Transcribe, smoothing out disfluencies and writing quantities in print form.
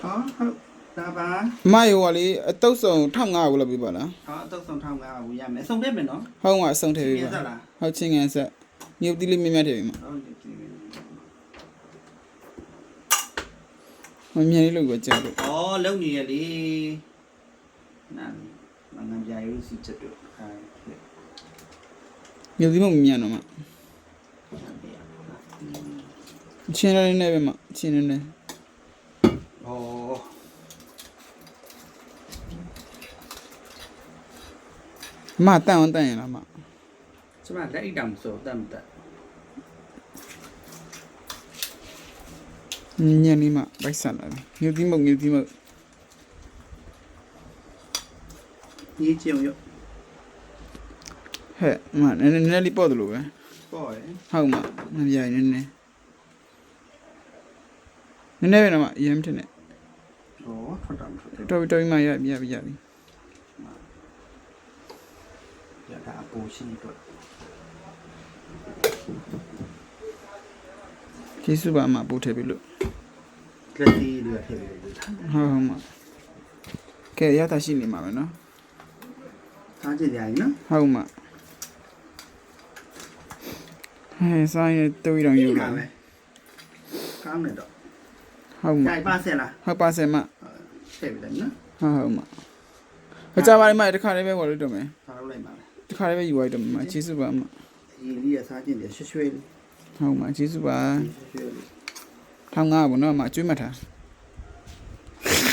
ဟုတ်ဒါပါ အမရောကလေအတုပ်ဆောင်1500ကိုလောက်ပေးပါလား အတုပ်ဆောင်ထောင်းကားကိုရမယ်အဆုံးတက်မယ်နော် ဟုတ်မှာအဆုံးထည့်ပေးပါဟုတ်ချင်းကန်ဆက်မြုပ်တိလေးမြတ်မြတ်ထည့်ပေးမှာမမြင်လေးလို့ကြောက်လို့ လုံနေရလေနာမငန်းပြရိုးစီချက်တို့ခိုင်း မြုပ်တိမမြင်တော့မှာချင်းလေးနဲ့ပဲမှာချင်းလေးနဲ့မတန်အောင်တန်ရလားမ ကျမလက်အိတ်တောင်ဆိုတတ်မတတ် ညနေမှဗိုက်ဆန်လာပြီမြုပ်တိမရေးကြည့်အောင်ရ ဟဲ့မနည်းနည်းလေးပေါ့တယ်လို့ပဲ ပေါ့ရယ် ဟုတ်မှာမပြိုင်နည်းနည်းပဲတော့မရမ်းတင်နေ ထွက်တာမထွက် တော်ပြီမှရပြီရတာအပူရှိတော့ ကျေးဇူးပါအမပို့ထည့်ပြီလို့ ကလေးလေးတွေထည့်ပြီးလို့ ဟုတ်မှာကဲရတာရှိနေမှာပဲနော် စားကြည့်ကြရင်နော် ဟုတ်မှာဟဲ့ဆိုင်ရတူရီတော်ယူလာ ကောင်းတယ်တော့ ဟုတ်မှာ ကြိုက်ပါဆက်လား ဟုတ်ပါစင်မ ထည့်ပြီးတယ်နော် ဟုတ်မှာခကြပါလိမ့်မတခါလေးပဲဝယ်လို့တော့မယ် စားလို့လိုက်ပါမယ် တခါလေးပဲယူလိုက်တော့မှာကျေးဇူးပါအမ ဒီလေးရစားကြည့်တယ်ရွှဲရွှဲလေး ဟုတ်မှာကျေးဇူးပါ ရွှဲရွှဲလေး 1500ပေါ့နော်အမကျွေးမှတ်ထား